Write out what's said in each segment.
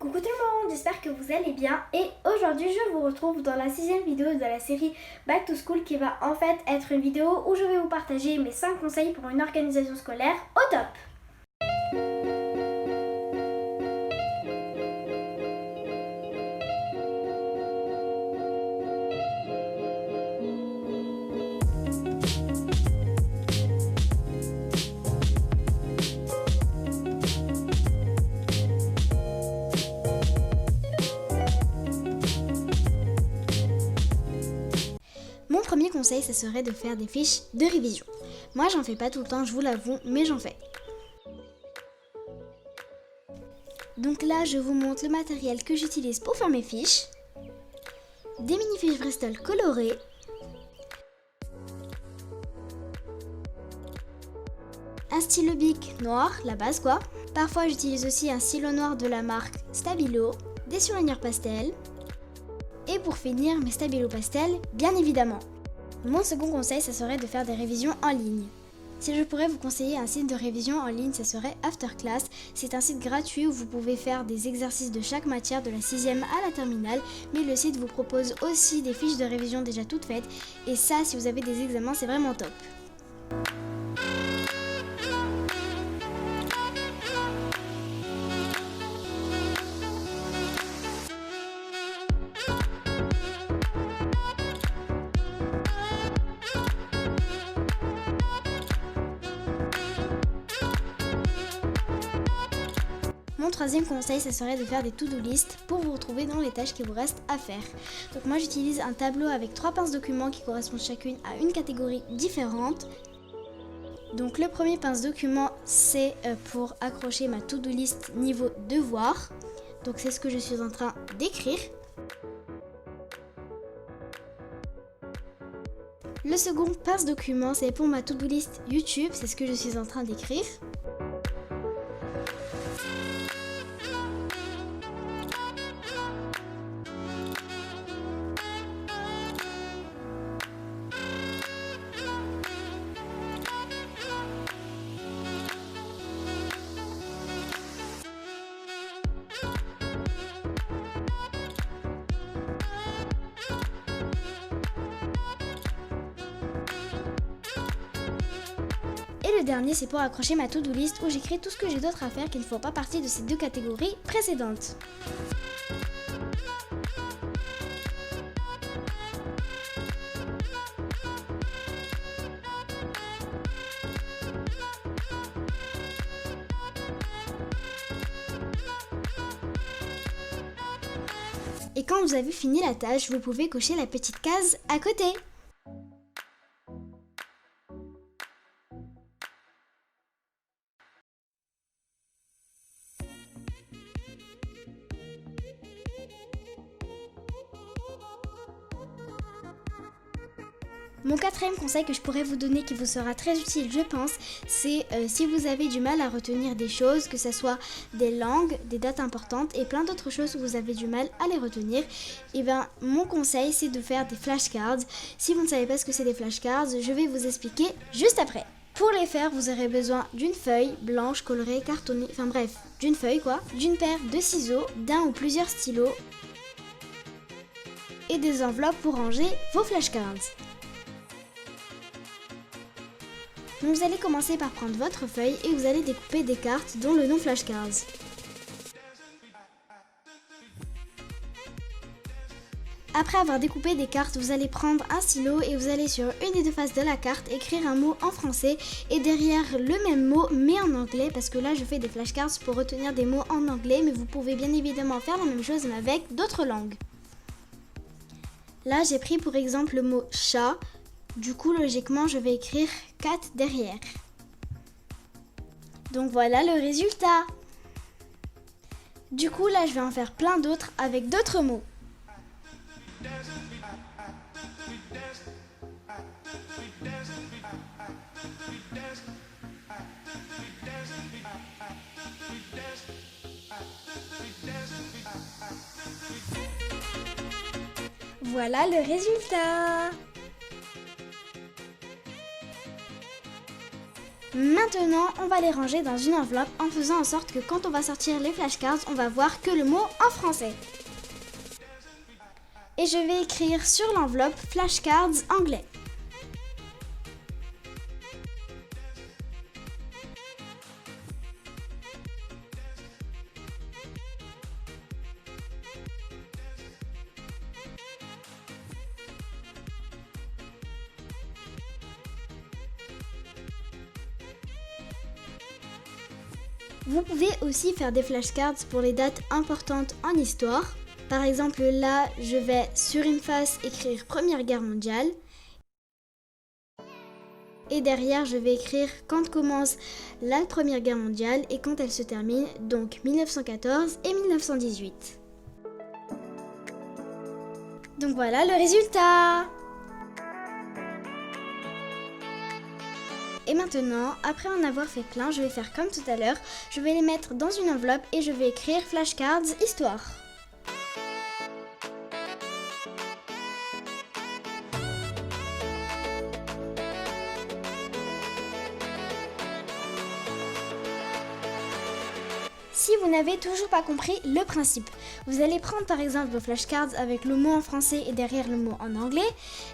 Coucou tout le monde, j'espère que vous allez bien et aujourd'hui je vous retrouve dans la 6e vidéo de la série Back to School qui va en fait être une vidéo où je vais vous partager mes 5 conseils pour une organisation scolaire au top. Mon premier conseil, ça serait de faire des fiches de révision. Moi, j'en fais pas tout le temps, je vous l'avoue, mais j'en fais. Donc là, je vous montre le matériel que j'utilise pour faire mes fiches. Des mini-fiches Bristol colorées. Un stylo bic noir, la base quoi. Parfois, j'utilise aussi un stylo noir de la marque Stabilo. Des surligneurs pastel. Et pour finir, mes stabilos pastels, bien évidemment. Mon second conseil, ça serait de faire des révisions en ligne. Si je pourrais vous conseiller un site de révision en ligne, ça serait Afterclass. C'est un site gratuit où vous pouvez faire des exercices de chaque matière de la 6e à la terminale. Mais le site vous propose aussi des fiches de révision déjà toutes faites. Et ça, si vous avez des examens, c'est vraiment top. Mon troisième conseil, ça serait de faire des to-do list pour vous retrouver dans les tâches qui vous restent à faire. Donc moi j'utilise un tableau avec 3 pinces documents qui correspondent chacune à une catégorie différente. Donc le premier pince document, c'est pour accrocher ma to-do list niveau devoir. Donc c'est ce que je suis en train d'écrire. Le second pince document, c'est pour ma to-do list YouTube, c'est ce que je suis en train d'écrire. Et le dernier, c'est pour accrocher ma to-do list où j'écris tout ce que j'ai d'autre à faire qui ne font pas partie de ces deux catégories précédentes. Et quand vous avez fini la tâche, vous pouvez cocher la petite case à côté. Mon quatrième conseil que je pourrais vous donner qui vous sera très utile, je pense, c'est si vous avez du mal à retenir des choses, que ce soit des langues, des dates importantes et plein d'autres choses où vous avez du mal à les retenir, et bien mon conseil c'est de faire des flashcards. Si vous ne savez pas ce que c'est des flashcards, je vais vous expliquer juste après. Pour les faire, vous aurez besoin d'une feuille blanche, colorée, cartonnée, enfin bref, d'une feuille quoi, d'une paire de ciseaux, d'un ou plusieurs stylos et des enveloppes pour ranger vos flashcards. Donc vous allez commencer par prendre votre feuille et vous allez découper des cartes dont le nom flashcards. Après avoir découpé des cartes, vous allez prendre un stylo et vous allez sur une des deux faces de la carte écrire un mot en français et derrière le même mot mais en anglais, parce que là je fais des flashcards pour retenir des mots en anglais, mais vous pouvez bien évidemment faire la même chose mais avec d'autres langues. Là j'ai pris pour exemple le mot chat. Du coup, logiquement, je vais écrire 4 derrière. Donc voilà le résultat. Du coup, là, je vais en faire plein d'autres avec d'autres mots. Voilà le résultat. Maintenant, on va les ranger dans une enveloppe en faisant en sorte que quand on va sortir les flashcards, on va voir que le mot en français. Et je vais écrire sur l'enveloppe flashcards anglais. Vous pouvez aussi faire des flashcards pour les dates importantes en histoire. Par exemple, là, je vais sur une face écrire Première Guerre mondiale. Et derrière, je vais écrire quand commence la Première Guerre mondiale et quand elle se termine, donc 1914 et 1918. Donc voilà le résultat! Et maintenant, après en avoir fait plein, je vais faire comme tout à l'heure. Je vais les mettre dans une enveloppe et je vais écrire flashcards histoire. Si vous n'avez toujours pas compris le principe, vous allez prendre par exemple vos flashcards avec le mot en français et derrière le mot en anglais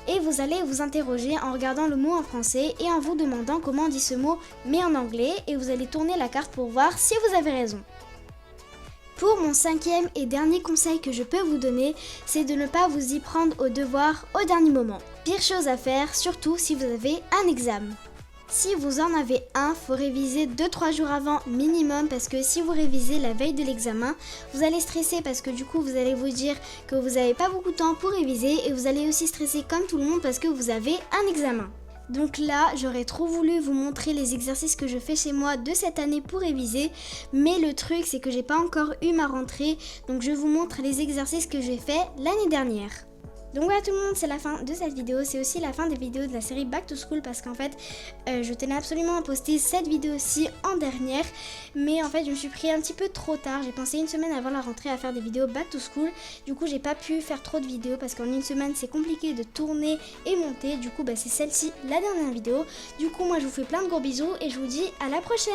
et vous allez vous interroger en regardant le mot en français et en vous demandant comment on dit ce mot mais en anglais et vous allez tourner la carte pour voir si vous avez raison. Pour mon 5e et dernier conseil que je peux vous donner, c'est de ne pas vous y prendre au devoir au dernier moment. Pire chose à faire, surtout si vous avez un examen. Si vous en avez un, faut réviser 2-3 jours avant minimum parce que si vous révisez la veille de l'examen, vous allez stresser parce que du coup vous allez vous dire que vous n'avez pas beaucoup de temps pour réviser et vous allez aussi stresser comme tout le monde parce que vous avez un examen. Donc là, j'aurais trop voulu vous montrer les exercices que je fais chez moi de cette année pour réviser, mais le truc c'est que j'ai pas encore eu ma rentrée, donc je vous montre les exercices que j'ai fait l'année dernière. Donc voilà tout le monde, c'est la fin de cette vidéo, c'est aussi la fin des vidéos de la série Back to School parce qu'en fait je tenais absolument à poster cette vidéo-ci en dernière, mais en fait je me suis pris un petit peu trop tard, j'ai pensé une semaine avant la rentrée à faire des vidéos Back to School, du coup j'ai pas pu faire trop de vidéos parce qu'en une semaine c'est compliqué de tourner et monter, du coup c'est celle-ci la dernière vidéo, du coup moi je vous fais plein de gros bisous et je vous dis à la prochaine.